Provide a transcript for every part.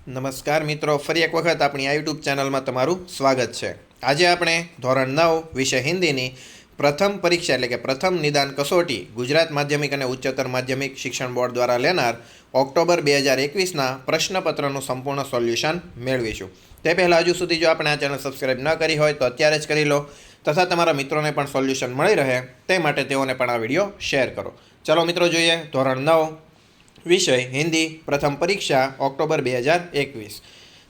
નમસ્કાર મિત્રો, ફરી એક વખત આપણી આ યુટ્યુબ ચેનલમાં તમારું સ્વાગત છે। આજે આપણે ધોરણ 9 વિષય હિન્દીની પ્રથમ પરીક્ષા એટલે કે પ્રથમ નિદાન કસોટી ગુજરાત માધ્યમિક અને ઉચ્ચતર માધ્યમિક શિક્ષણ બોર્ડ દ્વારા લેનાર ઓક્ટોબર 2021ના પ્રશ્નપત્રનું સંપૂર્ણ સોલ્યુશન મેળવીશું। તે પહેલાં હજુ સુધી જો આપણે આ ચેનલ સબસ્ક્રાઇબ ન કરી હોય તો અત્યારે જ કરી લો તથા તમારા મિત્રોને પણ સોલ્યુશન મળી રહે તે માટે તેઓને પણ આ વિડીયો શેર કરો। ચલો મિત્રો, જોઈએ ધોરણ 9 વિષય હિન્દી પ્રથમ પરીક્ષા ઓક્ટોબર 2021,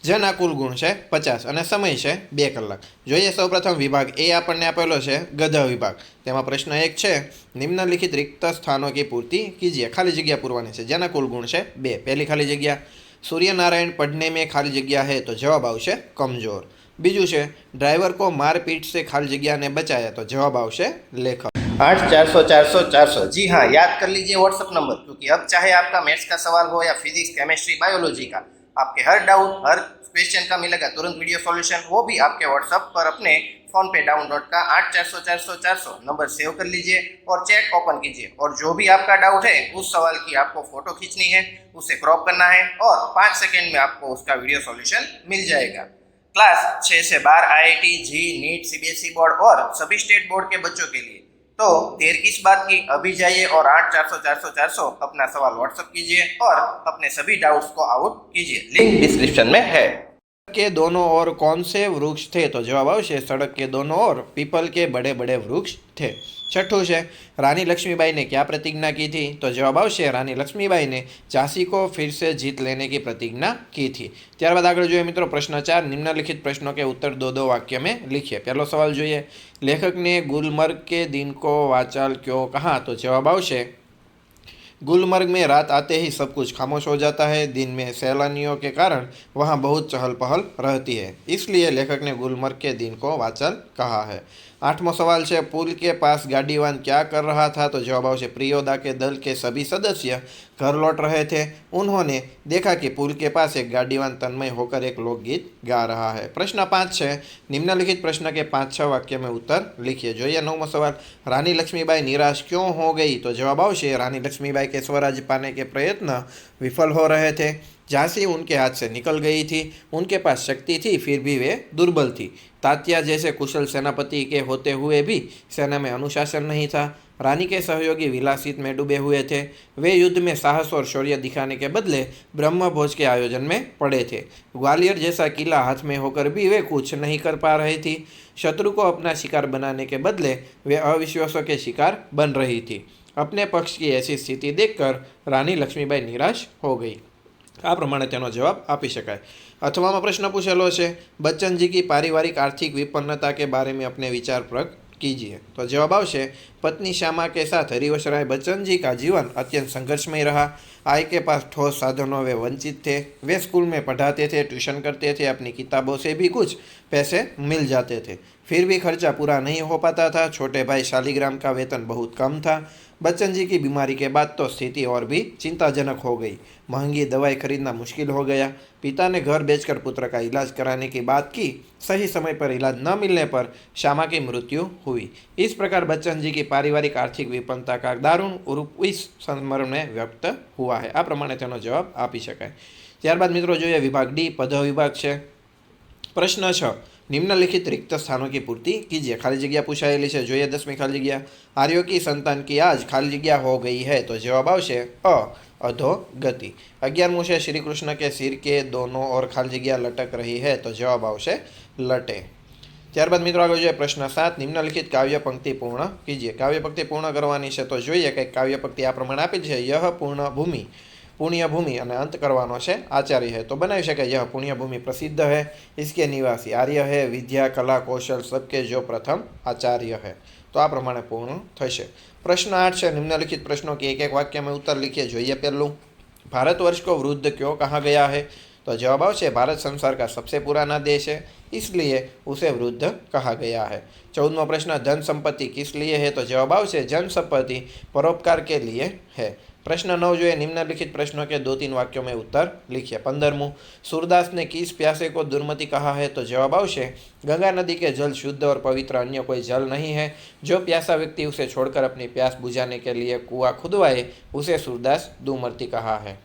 જેના કુલ ગુણ છે 50 અને સમય છે 2 કલાક। જોઈએ સૌપ્રથમ વિભાગ એ આપણને આપેલો છે ગધ વિભાગ। તેમાં પ્રશ્ન 1 છે, નિમ્નલિખિત रिक्त स्थानों की पूर्ति कीजिए। खाली जगह पूरवानी है, जेना कुल गुण है 2। पहली खाली जगह, सूर्यनारायण पढ़ने में खाली जगह है, तो जवाब आवशे कमजोर। बीजू है, ड्राइवर को मारपीट से खाली जगह ने बचाया, तो जवाब आवशे लेखक। 8 400 400 400। जी हाँ, याद कर लीजिए व्हाट्सअप नंबर, क्योंकि अब चाहे आपका मैथ्स का सवाल हो या फिजिक्स, केमिस्ट्री, बायोलॉजी का, आपके हर डाउट, हर क्वेश्चन का मिलेगा तुरंत वीडियो सॉल्यूशन, वो भी आपके व्हाट्सअप पर अपने फोन पे डाउनलोड का 8 400 400 400 नंबर सेव कर लीजिए और चैट ओपन कीजिए। और जो भी आपका डाउट है उस सवाल की आपको फोटो खींचनी है, उसे क्रॉप करना है और 5 सेकेंड में आपको उसका वीडियो सॉल्यूशन मिल जाएगा। क्लास 6 से 12 IIT, जी, नीट, CBSE बोर्ड और सभी स्टेट बोर्ड के बच्चों के लिए। तो देर किस बात की, अभी जाइए और 8 400 400 400 अपना सवाल व्हाट्सअप कीजिए और अपने सभी डाउट्स को आउट कीजिए। लिंक डिस्क्रिप्शन में है। के दोनों ओर कौन से वृक्ष थे, तो जवाब आवशे सड़क के दोनों ओर पीपल के बड़े बड़े वृक्ष थे। छठो है, रानी लक्ष्मीबाई ने क्या प्रतिज्ञा की थी, तो जवाब आवशे रानी लक्ष्मीबाई ने झांसी को फिर से जीत लेने की प्रतिज्ञा की थी। त्यारबाद आगे जो मित्रों प्रश्न 4, निम्नलिखित प्रश्नों के उत्तर दो दो वाक्य में लिखिए। पहलो सवाल जो लेखक ने गुलमर्ग के दिन को वाचाल क्यों कहा, तो जवाब आवशे गुलमर्ग में रात आते ही सब कुछ खामोश हो जाता है। दिन में सैलानियों के कारण वहाँ बहुत चहल पहल रहती है, इसलिए लेखक ने गुलमर्ग के दिन को वाचल कहा है। 8वां सवाल है, पुल के पास गाड़ीवान क्या कर रहा था, तो जवाब आवशे प्रियोदा के दल के सभी सदस्य घर लौट रहे थे। उन्होंने देखा कि पुल के पास एक गाड़ीवान तन्मय होकर एक लोकगीत गा रहा है। प्रश्न 5 है, निम्नलिखित प्रश्न के 5-6 वाक्य में उत्तर लिखिए। जो 9वां सवाल, रानी लक्ष्मीबाई निराश क्यों हो गई, तो जवाब आवशे रानी लक्ष्मीबाई के स्वराज्य पाने के प्रयत्न विफल हो रहे थे। झांसी उनके हाथ से निकल गई थी, उनके पास शक्ति थी फिर भी वे दुर्बल थी। तात्या जैसे कुशल सेनापति के होते हुए भी सेना में अनुशासन नहीं था। रानी के सहयोगी विलासित में डूबे हुए थे। वे युद्ध में साहस और शौर्य दिखाने के बदले ब्रह्मभोज के आयोजन में पड़े थे। ग्वालियर जैसा किला हाथ में होकर भी वे कुछ नहीं कर पा रही थी। शत्रु को अपना शिकार बनाने के बदले वे अविश्वासों के शिकार बन रही थी। अपने पक्ष की ऐसी स्थिति देखकर रानी लक्ष्मीबाई निराश हो गई। आ प्रमाणे तेनो जवाब आपी शकाय। 8वां प्रश्न पूछेलो है, बच्चन जी की पारिवारिक आर्थिक विपन्नता के बारे में अपने विचार प्रकट कीजिए, तो जवाब आवशे पत्नी श्यामा के साथ हरिवंश राय बच्चन जी का जीवन अत्यंत संघर्षमय रहा। आय के पास ठोस साधनों वे वंचित थे। वे स्कूल में पढ़ाते थे, ट्यूशन करते थे, अपनी किताबों से भी कुछ पैसे मिल जाते थे, फिर भी खर्चा पूरा नहीं हो पाता था। छोटे भाई शालिग्राम का वेतन बहुत कम था। बच्चन जी की बीमारी के बाद तो स्थिति और भी चिंताजनक हो गई। महंगी दवाई खरीदना मुश्किल हो गया। पिता ने घर बेचकर पुत्र का इलाज कराने की बात की। सही समय पर इलाज न मिलने पर श्यामा की मृत्यु हुई। इस प्रकार बच्चन जी की पारिवारिक आर्थिक विपन्नता का दारुण रूप इस संदर्भ में व्यक्त हुआ है। आ प्रमाणे तेनो जवाब आपी शकाय। त्यारबाद मित्रों जो विभाग डी पद विभाग है। प्रश्न 6, निम्नलिखित रिक्त स्थानों की पूर्ति कीजिए। खाली जगह पूछाયેલી છે। જોઈએ 10મી खाली जगह, आर्यों की संतान की आज खाली जगह हो गई है, तो जवाब आवशे अधोगति। 11मुं છે, श्री कृष्ण के सिर के दोनों ओर खाली जगह लटक रही है, तो जवाब आवशे लटे। ત્યારબાદ મિત્રો આગળ જોઈએ प्रश्न 7, निम्नलिखित काव्य पंक्ति पूर्ण कीजिए। काव्य पंक्ति पूर्ण करवानी છે, तो જોઈએ कि काव्य पंक्ति आ प्रमाणे આપેલ છે, यह पूर्ण भूमि पुण्य भूमि और अंत करवानो है आचार्य है, तो बनावी शकाय यह पुण्य भूमि प्रसिद्ध है, इसके निवासी आर्य है, विद्या कला कौशल सबके जो प्रथम आचार्य है, तो आ प्रमाणे पूर्ण थशे। प्रश्न 8 है, निम्नलिखित प्रश्नों के एक एक वाक्य में उत्तर लिखिए। જોઈએ पहलू, भारतवर्ष को वृद्ध क्यों कहा गया है, तो जवाब आवशे भारत संसार का सबसे पुराना देश है, इसलिए उसे वृद्ध कहा गया है। 14वां प्रश्न, धन संपत्ति किस लिए है, तो जवाब आवशे जन संपत्ति परोपकार के लिए है। प्रश्न 9 जो है, निम्नलिखित प्रश्नों के 2-3 वाक्यों में उत्तर लिखिए। 15मुं, सूरदास ने किस प्यासे को दुर्मति कहा है, तो जवाब आवशे गंगा नदी के जल शुद्ध और पवित्र अन्य कोई जल नहीं है। जो प्यासा व्यक्ति उसे छोड़कर अपनी प्यास बुझाने के लिए कुआं खुदवाए उसे सूरदास दुर्मति कहा है।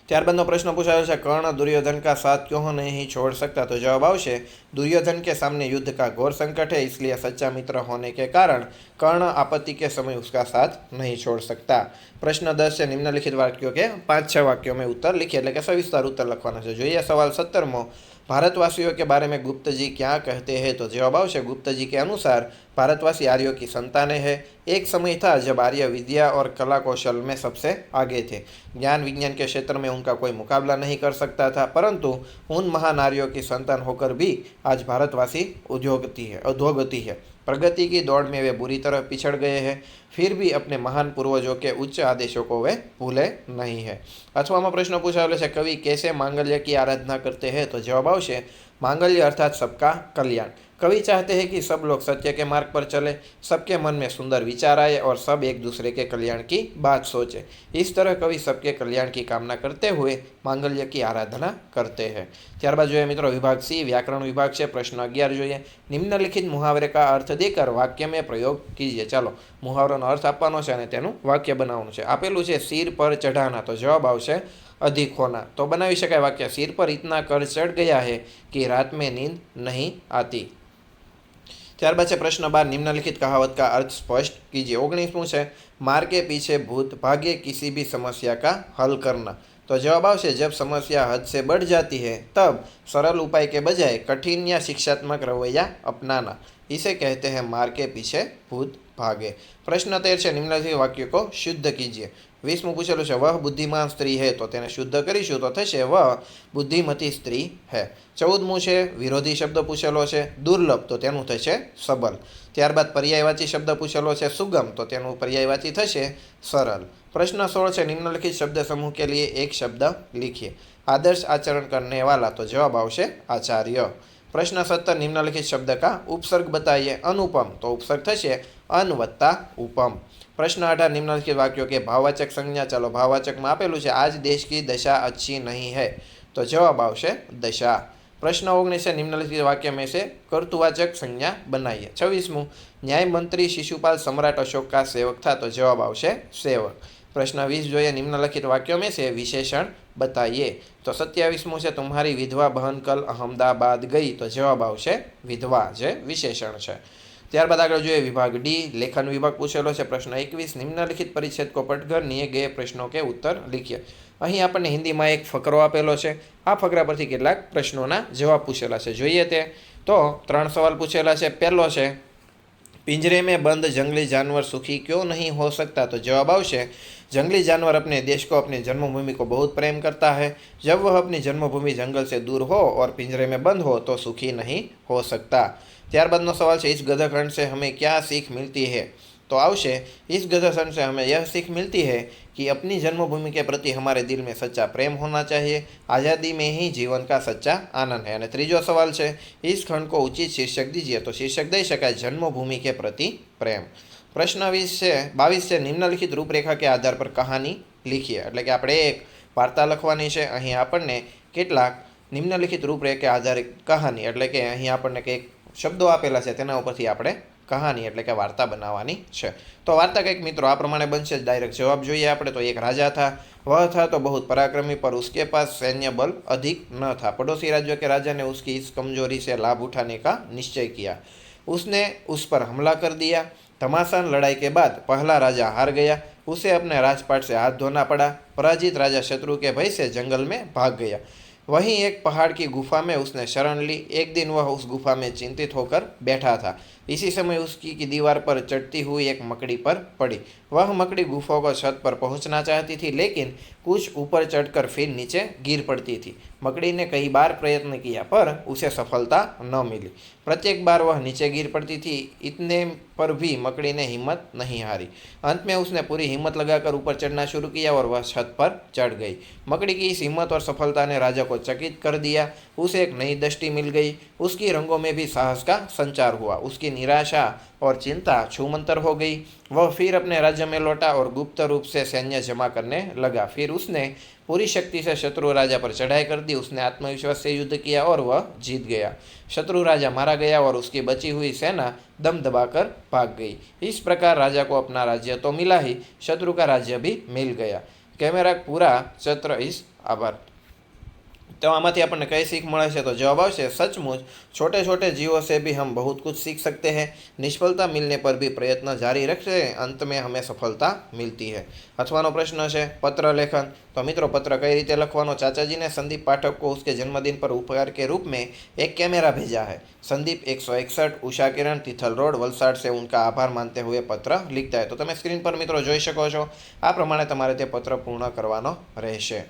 ત્યારબાદનો પ્રશ્ન પૂછાયો છે, कर्ण दुर्योधन का साथ क्यों नहीं छोड़ सकता? तो जवाब आवशे, दुर्योधन के सामने युद्ध का घोर संकट है, इसलिए सच्चा मित्र होने के कारण कर्ण आपत्ति के समय उसका साथ नहीं छोड़ सकता। प्रश्न 10 है, निम्नलिखित वाक्यों के 5-6 वाक्यों में उत्तर लिखिए, એટલે કે સવિસ્તાર उत्तर લખવાના છે। જોઈએ સવાલ 17મો, भारतवासियों के बारे में गुप्त जी क्या कहते हैं? तो जवाब आवशे, गुप्त जी के अनुसार भारतवासी आर्यों की संतानें हैं। एक समय था जब आर्य विद्या और कला कौशल में सबसे आगे थे। ज्ञान विज्ञान के क्षेत्र में उनका कोई मुकाबला नहीं कर सकता था, परंतु उन महान आर्यों की संतान होकर भी आज भारतवासी अधोगति है। प्रगति की दौड़ में वे बुरी तरह पिछड़ गए हैं, फिर भी अपने महान पूर्वजों के उच्च आदेशों को वे भूले नहीं है। अथवा में प्रश्न पूछाયેલો છે, कवि कैसे मांगल्य की आराधना करते हैं? तो जवाब आवशे, मांगल्य अर्थात सबका कल्याण। कवि चाहते हैं कि सब लोग सत्य के मार्ग पर चले, सबके मन में सुंदर विचार आए और सब एक दूसरे के कल्याण की बात सोचे। इस तरह कवि सबके कल्याण की कामना करते हुए मांगल्य की आराधना करते हैं। ત્યારબાદ જોઈએ મિત્રો વિભાગ સી, व्याकरण विभाग છે। प्रश्न 11 જોઈએ, निम्नलिखित मुहावरे का अर्थ देकर वाक्य में प्रयोग कीजिए। ચાલો मुहावराનો अर्थ આપવાનો છે અને તેનું વાક્ય બનાવવાનું છે। આપેલું છે सिर पर चढ़ाना, तो जवाब આવશે अधिक होना। तो बनावी शकाय वाक्य, सिर पर इतना कर चढ़ गया है कि रात में नींद नहीं आती। ત્યારબાદ છે પ્રશ્ન 12, निम्नलिखित कहावत का अर्थ स्पष्ट कीजिए। 19मुं છે, मार के पीछे भूत भागे किसी भी समस्या का हल करना। तो जवाब आवशे, जब समस्या हद से बढ़ जाती है तब सरल उपाय के बजाय कठिन या शिक्षात्मक रवैया अपनाना, इसे कहते हैं मार के पीछे भूत भागे। प्रश्न 13 છે, निम्नलिखित वाक्य को शुद्ध कीजिए। 20मुं पूछेલું છે, वह बुद्धिमान स्त्री है, तो તેને શુદ્ધ કરીશું તો થશે वह बुद्धिमती स्त्री है। 14મું છે, વિરોધી શબ્દ પૂછેલો છે, દુર્લભ, તો તેનું થશે सबल। ત્યારબાદ પર્યાયવાચી શબ્દ પૂછેલો છે, સુગમ, તો તેનું પર્યાયવાચી થશે सरल। प्रश्न 16 છે, निम्नलिखित शब्द समूह के लिए एक शब्द लिखिए। आदर्श आचरण करने वाला, तो जवाब आवशे आचार्य। प्रश्न 17, निम्नलिखित शब्द का उपसर्ग बताइए। अनुपम, तो उपसर्ग थशे अन वत्ता उपम। प्रश्न 18, निम्नलिखित वाक्यों के भाववाचक संज्ञा। चलो भाववाचक में आपेलू है, आज देश की दशा अच्छी नहीं है, तो जवाब आवशे दशा। प्रश्न 19 है, निम्नलिखित वाक्य में से कर्तुवाचक संज्ञा बनाइए। 26मुं, न्याय मंत्री शिशुपाल सम्राट अशोक का सेवक था, तो जवाब आवशे सेवक। प्रश्न 20 જોઈએ, निम्नलिखित वाक्यों में से विशेषण बताइए। तो 27मुं છે, तुम्हारी विधवा बहन कल अहमदाबाद गई, तो जवाब आवशे विधवा, जे विशेषण છે। ત્યારબાદ આગળ જોઈએ વિભાગ ડી, લેખન વિભાગ પૂછેલો છે। પ્રશ્ન 21, નિમ્નલિખિત પરિच्छेद को पढ़कर दिए गए प्रश्नों के उत्तर लिखिए। અહીં આપણને હિન્દીમાં એક ફકરો આપેલો છે, આ ફકરા પરથી કેટલાક પ્રશ્નોના જવાબ પૂછેલા છે। જોઈએ તે તો 3 સવાલ પૂછેલા છે। પહેલો છે, पिंजरे में बंद जंगली जानवर सुखी क्यों नहीं हो सकता? तो जवाब आवशे, जंगली जानवर अपने देश को, अपनी जन्मभूमि को बहुत प्रेम करता है। जब वह अपनी जन्मभूमि जंगल से दूर हो और पिंजरे में बंद हो तो सुखी नहीं हो सकता। ત્યારબાદનો સવાલ છે, इस गधखंड से हमें क्या सीख मिलती है? तो आवशे, इस गधखंड से हमें यह सीख मिलती है कि अपनी जन्मभूमि के प्रति हमारे दिल में सच्चा प्रेम होना चाहिए। आज़ादी में ही जीवन का सच्चा आनंद है। और तीजो सवाल है, इस खंड को उचित शीर्षक दीजिए। तो शीर्षक दई शकाय जन्मभूमि के प्रति प्रेम। प्रश्न 22 है, निम्नलिखित रूपरेखा के आधार पर कहानी लिखिए। એટલે કે આપણે એક વાર્તા લખવાની છે। અહીં આપણને કેટલાક નિમ્નલિખિત રૂપરેખા के आधारे कहानी, એટલે કે અહીં આપણને કંઈક શબ્દો આપેલા છે, તેના ઉપરથી આપણે कहानी એટલે કે વાર્તા બનાવવાની છે। તો વાર્તા કંઈક મિત્રો આ પ્રમાણે બનશે। ડાયરેક્ટ જવાબ જોઈએ આપણે તો, एक राजा था, वह था तो बहुत पराक्रमी, पर उसके पास सैन्य बल अधिक न था। पड़ोसी राज्यों के राजा ने उसकी इस कमजोरी से लाभ उठाने का निश्चय किया। उसने उस पर हमला कर दिया। घमासान लड़ाई के बाद पहला राजा हार गया। उसे अपने राजपाट से हाथ धोना पड़ा। पराजित राजा शत्रु के भय से जंगल में भाग गया। वहीं एक पहाड़ की गुफा में उसने शरण ली। एक दिन वह उस गुफा में चिंतित होकर बैठा था। इसी समय उसकी की दीवार पर चढ़ती हुई एक मकड़ी पर पड़ी। वह मकड़ी गुफा को छत पर पहुंचना चाहती थी, लेकिन कुछ ऊपर चढ़कर फिर नीचे गिर पड़ती थी। मकड़ी ने कई बार प्रयत्न किया, पर उसे सफलता न मिली। प्रत्येक बार वह नीचे गिर पड़ती थी, इतने पर भी मकड़ी ने हिम्मत नहीं हारी। अंत में उसने पूरी हिम्मत लगाकर ऊपर चढ़ना शुरू किया और वह छत पर चढ़ गई। मकड़ी की इस हिम्मत और सफलता ने राजा को चकित कर दिया। उसे एक नई दृष्टि मिल गई। उसकी रंगों में भी साहस का संचार हुआ। उसकी निराशा और चिंता छूमंतर हो गई। वह फिर अपने राज्य में लौटा और गुप्त रूप से सैन्य जमा करने लगा। फिर उसने पूरी शक्ति से शत्रु राजा पर चढ़ाई कर दी। उसने आत्मविश्वास से युद्ध किया और वह जीत गया। शत्रु राजा मारा गया और उसकी बची हुई सेना दम दबाकर भाग गई। इस प्रकार राजा को अपना राज्य तो मिला ही, शत्रु का राज्य भी मिल गया। कैमरा पूरा चित्र इस आभार। तो आमाथी આપણને કઈ सीख મળે છે? तो जवाब આવશે सचमुच छोटे छोटे जीवों से भी हम बहुत कुछ सीख सकते हैं। निष्फलता मिलने पर भी प्रयत्न जारी रखते हैं, अंत में हमें सफलता मिलती है। अथवानो प्रश्न है पत्र लेखन। तो मित्रों पत्र कई रीते लखवानो? चाचाजी ने संदीप पाठक को उसके जन्मदिन पर उपहार के रूप में एक कैमरा भेजा है। संदीप 161 उषा किरण तिथल रोड वलसाड से उनका आभार मानते हुए पत्र लिखता है। तो તમે स्क्रीन पर मित्रों જોઈ શકો છો આ પ્રમાણે તમારે તે પત્ર પૂર્ણ કરવાનો રહેશે।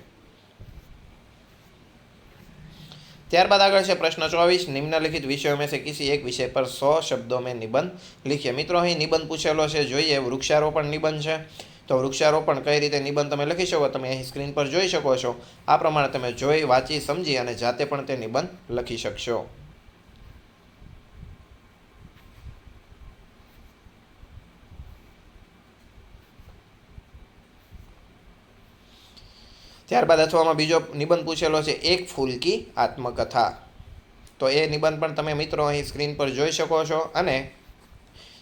ત્યારબાદ આગળ છે પ્રશ્ન 24, निम्नलिखित विषयों में से किसी एक विषय पर 100 शब्दों में निबंध लिखिए। मित्रों અહીં નિબંધ પૂછેલો છે, જોઈએ વૃક્ષારોપણ નિબંધ છે। તો વૃક્ષારોપણ કઈ રીતે નિબંધ તમે લખી શકો તમે અહીં સ્ક્રીન પર જોઈ શકો છો। આ પ્રમાણે તમે જોઈ વાંચી સમજી અને જાતે પણ તે નિબંધ લખી શકશો। ત્યારબાદ અથવામાં બીજો નિબંધ પૂછેલો છે એક ફૂલ કી આત્મકથા। તો એ નિબંધ પણ તમે મિત્રો અહીં સ્ક્રીન પર જોઈ શકો છો અને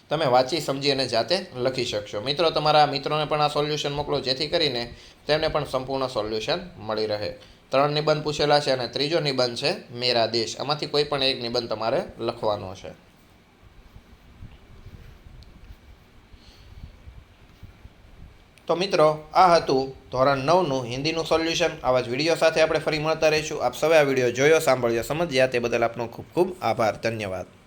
તમે વાંચી સમજી અને જાતે લખી શકશો। મિત્રો તમારા મિત્રોને પણ આ સોલ્યુશન મોકલો જેથી કરીને તેમને પણ સંપૂર્ણ સોલ્યુશન મળી રહે। 3 નિબંધ પૂછેલા છે અને ત્રીજો નિબંધ છે મેરા દેશ। આમાંથી કોઈ પણ એક નિબંધ તમારે લખવાનો છે। तो मित्रों आ हतुं धोरण 9 हिंदीનું सोल्यूशन। आवा ज विडियो साथे आपणे फरी मळता रहीशुं। आप सौए आ विडियो जोयो, सांभळ्यो, समज्या ते बदल आपनो खूब खूब आभार। धन्यवाद।